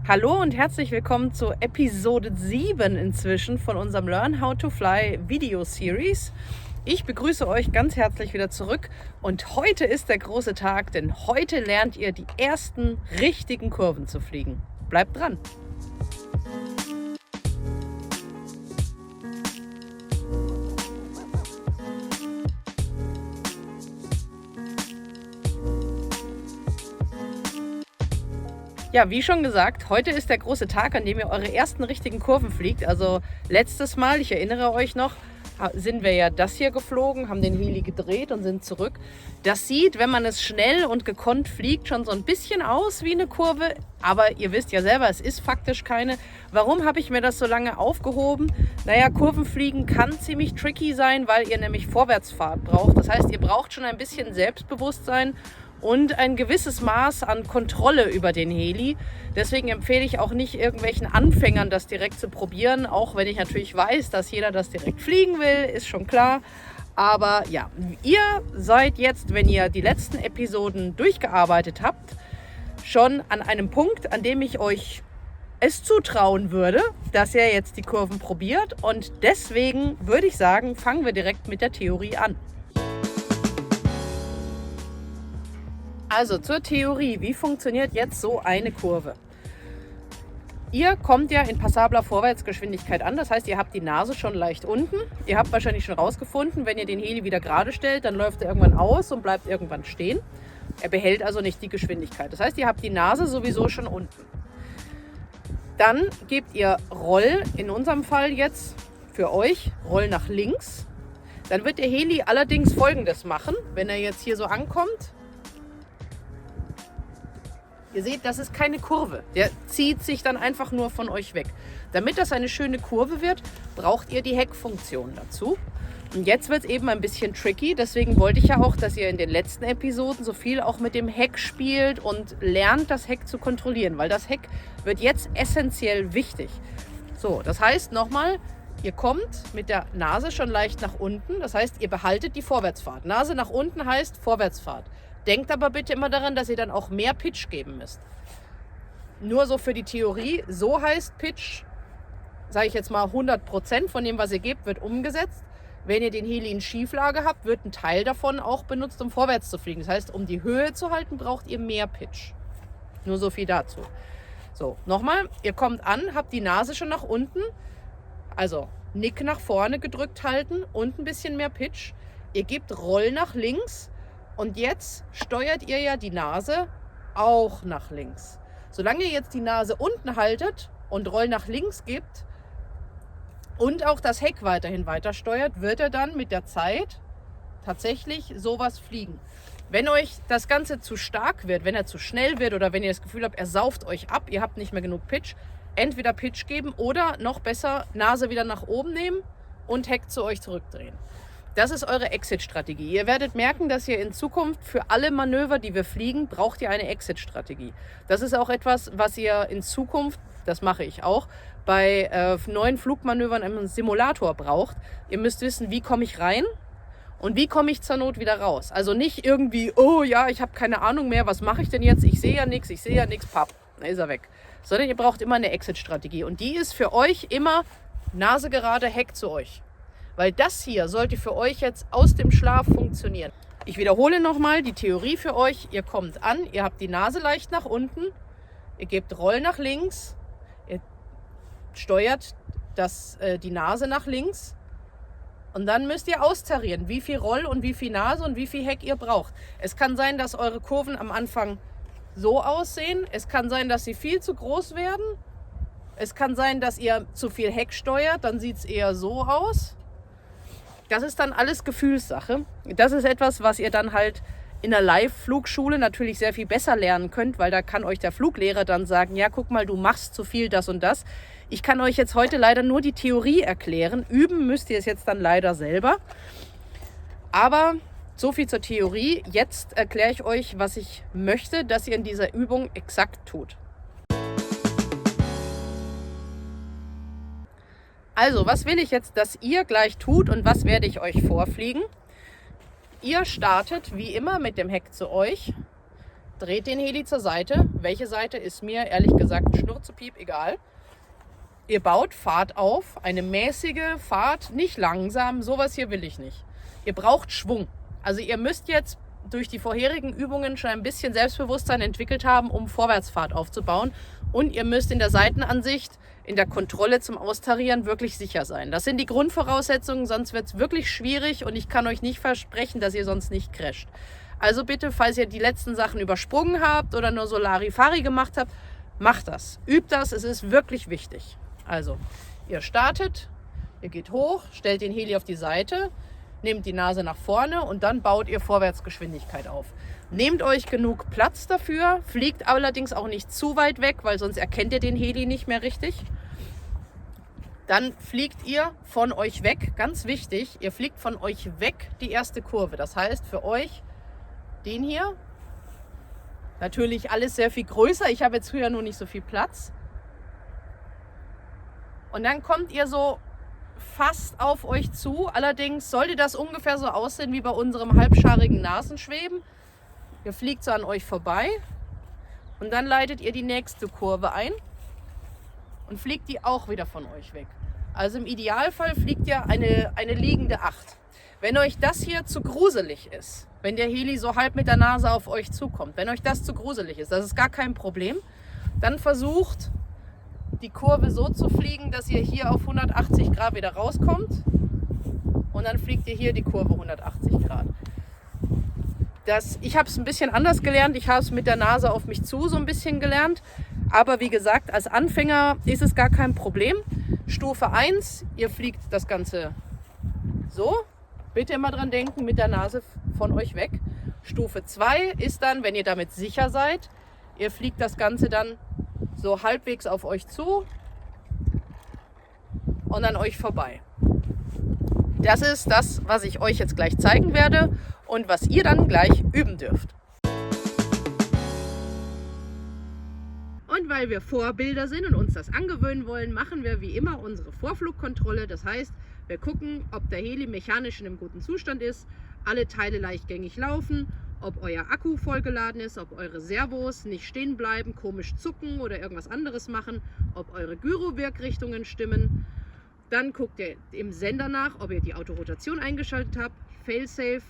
Hallo und herzlich willkommen zur Episode 7 inzwischen von unserem Learn How to Fly Video Series. Ich begrüße euch ganz herzlich wieder zurück und heute ist der große Tag, denn heute lernt ihr die ersten richtigen Kurven zu fliegen. Bleibt dran! Ja, wie schon gesagt, heute ist der große Tag, an dem ihr eure ersten richtigen Kurven fliegt. Also letztes Mal, ich erinnere euch noch, sind wir ja das hier geflogen, haben den Heli gedreht und sind zurück. Das sieht, wenn man es schnell und gekonnt fliegt, schon so ein bisschen aus wie eine Kurve. Aber ihr wisst ja selber, es ist faktisch keine. Warum habe ich mir das so lange aufgehoben? Naja, Kurvenfliegen kann ziemlich tricky sein, weil ihr nämlich Vorwärtsfahrt braucht. Das heißt, ihr braucht schon ein bisschen Selbstbewusstsein und ein gewisses Maß an Kontrolle über den Heli. Deswegen empfehle ich auch nicht irgendwelchen Anfängern, das direkt zu probieren, auch wenn ich natürlich weiß, dass jeder das direkt fliegen will, ist schon klar. Aber ja, ihr seid jetzt, wenn ihr die letzten Episoden durchgearbeitet habt, schon an einem Punkt, an dem ich euch es zutrauen würde, dass ihr jetzt die Kurven probiert. Und deswegen würde ich sagen, fangen wir direkt mit der Theorie an. Also zur Theorie, wie funktioniert jetzt so eine Kurve? Ihr kommt ja in passabler Vorwärtsgeschwindigkeit an, das heißt, ihr habt die Nase schon leicht unten. Ihr habt wahrscheinlich schon rausgefunden, wenn ihr den Heli wieder gerade stellt, dann läuft er irgendwann aus und bleibt irgendwann stehen. Er behält also nicht die Geschwindigkeit. Das heißt, ihr habt die Nase sowieso schon unten. Dann gebt ihr Roll, in unserem Fall jetzt für euch, Roll nach links. Dann wird der Heli allerdings Folgendes machen, wenn er jetzt hier so ankommt. Ihr seht, das ist keine Kurve. Der zieht sich dann einfach nur von euch weg. Damit das eine schöne Kurve wird, braucht ihr die Heckfunktion dazu. Und jetzt wird es eben ein bisschen tricky. Deswegen wollte ich ja auch, dass ihr in den letzten Episoden so viel auch mit dem Heck spielt und lernt, das Heck zu kontrollieren. Weil das Heck wird jetzt essentiell wichtig. So, das heißt nochmal, ihr kommt mit der Nase schon leicht nach unten. Das heißt, ihr behaltet die Vorwärtsfahrt. Nase nach unten heißt Vorwärtsfahrt. Denkt aber bitte immer daran, dass ihr dann auch mehr Pitch geben müsst. Nur so für die Theorie, so heißt Pitch, sage ich jetzt mal 100% von dem, was ihr gebt, wird umgesetzt. Wenn ihr den Heli in Schieflage habt, wird ein Teil davon auch benutzt, um vorwärts zu fliegen. Das heißt, um die Höhe zu halten, braucht ihr mehr Pitch. Nur so viel dazu. So, nochmal, ihr kommt an, habt die Nase schon nach unten, also Nick nach vorne gedrückt halten und ein bisschen mehr Pitch. Ihr gebt Roll nach links. Und jetzt steuert ihr ja die Nase auch nach links. Solange ihr jetzt die Nase unten haltet und Roll nach links gibt und auch das Heck weiterhin weiter steuert, wird er dann mit der Zeit tatsächlich sowas fliegen. Wenn euch das Ganze zu stark wird, wenn er zu schnell wird oder wenn ihr das Gefühl habt, er sauft euch ab, ihr habt nicht mehr genug Pitch, entweder Pitch geben oder noch besser Nase wieder nach oben nehmen und Heck zu euch zurückdrehen. Das ist eure Exit-Strategie. Ihr werdet merken, dass ihr in Zukunft für alle Manöver, die wir fliegen, braucht ihr eine Exit-Strategie. Das ist auch etwas, was ihr in Zukunft, das mache ich auch, bei neuen Flugmanövern im Simulator braucht. Ihr müsst wissen, wie komme ich rein und wie komme ich zur Not wieder raus. Also nicht irgendwie, oh ja, ich habe keine Ahnung mehr, was mache ich denn jetzt? Ich sehe ja nichts, papp, dann ist er weg. Sondern ihr braucht immer eine Exit-Strategie. Und die ist für euch immer Nase gerade, Heck zu euch. Weil das hier sollte für euch jetzt aus dem Schlaf funktionieren. Ich wiederhole nochmal die Theorie für euch. Ihr kommt an, ihr habt die Nase leicht nach unten, ihr gebt Roll nach links, ihr steuert die Nase nach links und dann müsst ihr austarieren, wie viel Roll und wie viel Nase und wie viel Heck ihr braucht. Es kann sein, dass eure Kurven am Anfang so aussehen. Es kann sein, dass sie viel zu groß werden. Es kann sein, dass ihr zu viel Heck steuert, dann sieht es eher so aus. Das ist dann alles Gefühlssache. Das ist etwas, was ihr dann halt in der Live-Flugschule natürlich sehr viel besser lernen könnt, weil da kann euch der Fluglehrer dann sagen, ja, guck mal, du machst zu viel das und das. Ich kann euch jetzt heute leider nur die Theorie erklären. Üben müsst ihr es jetzt dann leider selber. Aber so viel zur Theorie. Jetzt erkläre ich euch, was ich möchte, dass ihr in dieser Übung exakt tut. Also, was will ich jetzt, dass ihr gleich tut und was werde ich euch vorfliegen? Ihr startet wie immer mit dem Heck zu euch. dreht den Heli zur Seite. Welche Seite ist mir ehrlich gesagt schnurzepiep egal. Ihr baut Fahrt auf, eine mäßige Fahrt, nicht langsam, sowas hier will ich nicht. Ihr braucht Schwung. Also ihr müsst jetzt durch die vorherigen Übungen schon ein bisschen Selbstbewusstsein entwickelt haben, um Vorwärtsfahrt aufzubauen. Und ihr müsst in der Seitenansicht, in der Kontrolle zum Austarieren wirklich sicher sein. Das sind die Grundvoraussetzungen, sonst wird es wirklich schwierig und ich kann euch nicht versprechen, dass ihr sonst nicht crasht. Also bitte, falls ihr die letzten Sachen übersprungen habt oder nur so Larifari gemacht habt, macht das. Übt das, es ist wirklich wichtig. Also, ihr startet, ihr geht hoch, stellt den Heli auf die Seite, nehmt die Nase nach vorne und dann baut ihr Vorwärtsgeschwindigkeit auf. Nehmt euch genug Platz dafür, fliegt allerdings auch nicht zu weit weg, weil sonst erkennt ihr den Heli nicht mehr richtig. Dann fliegt ihr von euch weg, ganz wichtig, ihr fliegt von euch weg die erste Kurve. Das heißt für euch den hier, natürlich alles sehr viel größer, ich habe jetzt früher nur nicht so viel Platz. Und dann kommt ihr so fast auf euch zu. Allerdings sollte das ungefähr so aussehen wie bei unserem halbscharigen Nasenschweben. Ihr fliegt so an euch vorbei und dann leitet ihr die nächste Kurve ein und fliegt die auch wieder von euch weg. Also im Idealfall fliegt ihr eine liegende 8. Wenn euch das hier zu gruselig ist, wenn der Heli so halb mit der Nase auf euch zukommt, wenn euch das zu gruselig ist, das ist gar kein Problem, dann versucht die Kurve so zu fliegen, dass ihr hier auf 180 Grad wieder rauskommt und dann fliegt ihr hier die Kurve 180 Grad. Ich habe es ein bisschen anders gelernt, ich habe es mit der Nase auf mich zu so ein bisschen gelernt, aber wie gesagt, als Anfänger ist es gar kein Problem. Stufe 1, ihr fliegt das Ganze so, bitte immer dran denken, mit der Nase von euch weg. Stufe 2 ist dann, wenn ihr damit sicher seid, ihr fliegt das Ganze dann so halbwegs auf euch zu und an euch vorbei. Das ist das, was ich euch jetzt gleich zeigen werde und was ihr dann gleich üben dürft. Und weil wir Vorbilder sind und uns das angewöhnen wollen, machen wir wie immer unsere Vorflugkontrolle. Das heißt, wir gucken, ob der Heli mechanisch in einem guten Zustand ist, alle Teile leichtgängig laufen, ob euer Akku vollgeladen ist, ob eure Servos nicht stehen bleiben, komisch zucken oder irgendwas anderes machen, ob eure Gyrowirkrichtungen stimmen. Dann guckt ihr im Sender nach, ob ihr die Autorotation eingeschaltet habt, Failsafe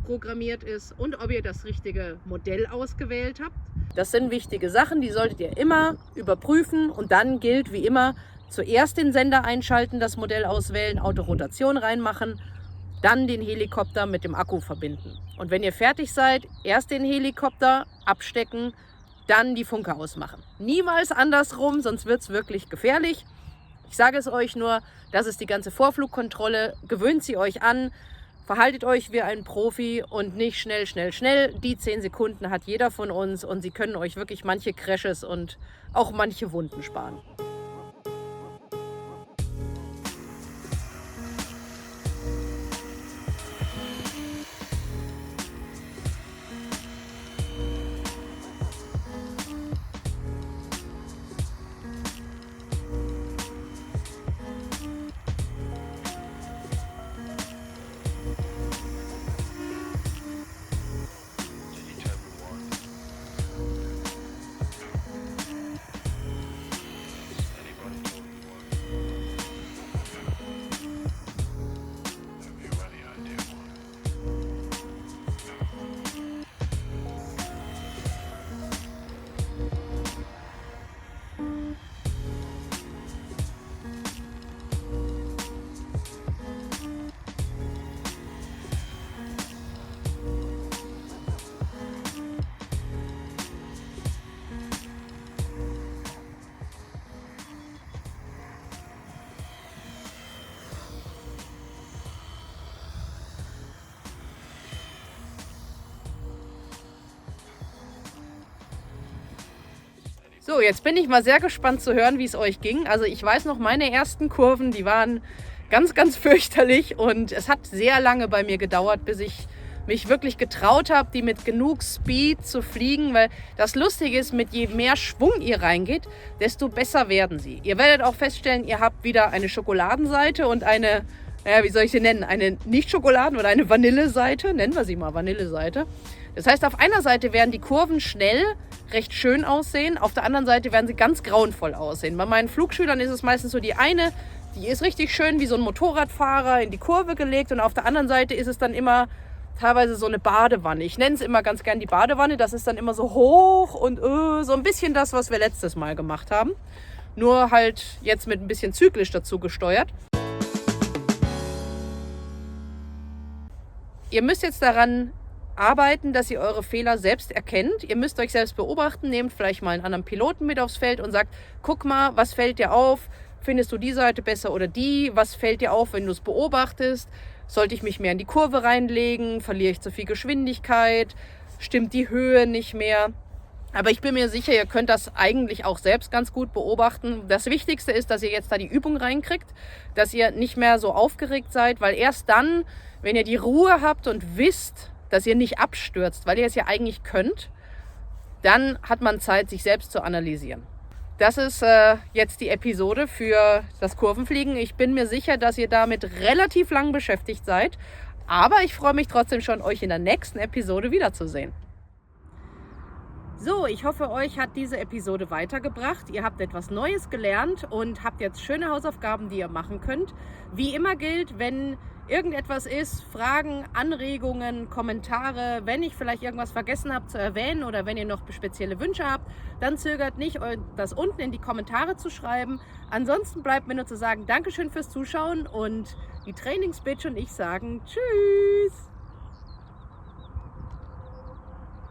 programmiert ist und ob ihr das richtige Modell ausgewählt habt. Das sind wichtige Sachen, die solltet ihr immer überprüfen und dann gilt wie immer, zuerst den Sender einschalten, das Modell auswählen, Autorotation reinmachen, dann den Helikopter mit dem Akku verbinden. Und wenn ihr fertig seid, erst den Helikopter abstecken, dann die Funke ausmachen. Niemals andersrum, sonst wird es wirklich gefährlich. Ich sage es euch nur, das ist die ganze Vorflugkontrolle. Gewöhnt sie euch an, verhaltet euch wie ein Profi und nicht schnell, schnell, schnell. Die 10 Sekunden hat jeder von uns und sie können euch wirklich manche Crashes und auch manche Wunden sparen. So, jetzt bin ich mal sehr gespannt zu hören, wie es euch ging. Also ich weiß noch, meine ersten Kurven, die waren ganz, ganz fürchterlich und es hat sehr lange bei mir gedauert, bis ich mich wirklich getraut habe, die mit genug Speed zu fliegen, weil das Lustige ist, mit je mehr Schwung ihr reingeht, desto besser werden sie. Ihr werdet auch feststellen, ihr habt wieder eine Schokoladenseite und eine, wie soll ich sie nennen, eine Nicht-Schokoladen- oder eine Vanilleseite, nennen wir sie mal Vanilleseite. Das heißt, auf einer Seite werden die Kurven schnell recht schön aussehen, auf der anderen Seite werden sie ganz grauenvoll aussehen. Bei meinen Flugschülern ist es meistens so, die eine, die ist richtig schön wie so ein Motorradfahrer in die Kurve gelegt und auf der anderen Seite ist es dann immer teilweise so eine Badewanne. Ich nenne es immer ganz gern die Badewanne, das ist dann immer so hoch und so ein bisschen das, was wir letztes Mal gemacht haben. Nur halt jetzt mit ein bisschen zyklisch dazu gesteuert. Ihr müsst jetzt daran arbeiten, dass ihr eure Fehler selbst erkennt. Ihr müsst euch selbst beobachten, nehmt vielleicht mal einen anderen Piloten mit aufs Feld und sagt, guck mal, was fällt dir auf? Findest du die Seite besser oder die? Was fällt dir auf, wenn du es beobachtest? Sollte ich mich mehr in die Kurve reinlegen? Verliere ich zu viel Geschwindigkeit? Stimmt die Höhe nicht mehr? Aber ich bin mir sicher, ihr könnt das eigentlich auch selbst ganz gut beobachten. Das Wichtigste ist, dass ihr jetzt da die Übung reinkriegt, dass ihr nicht mehr so aufgeregt seid, weil erst dann, wenn ihr die Ruhe habt und wisst, dass ihr nicht abstürzt, weil ihr es ja eigentlich könnt, dann hat man Zeit, sich selbst zu analysieren. Das ist jetzt die Episode für das Kurvenfliegen. Ich bin mir sicher, dass ihr damit relativ lang beschäftigt seid, aber ich freue mich trotzdem schon, euch in der nächsten Episode wiederzusehen. So, ich hoffe, euch hat diese Episode weitergebracht. Ihr habt etwas Neues gelernt und habt jetzt schöne Hausaufgaben, die ihr machen könnt. Wie immer gilt, wenn irgendetwas ist, Fragen, Anregungen, Kommentare, wenn ich vielleicht irgendwas vergessen habe zu erwähnen oder wenn ihr noch spezielle Wünsche habt, dann zögert nicht, das unten in die Kommentare zu schreiben. Ansonsten bleibt mir nur zu sagen, Dankeschön fürs Zuschauen und die Trainingsbitch und ich sagen Tschüss!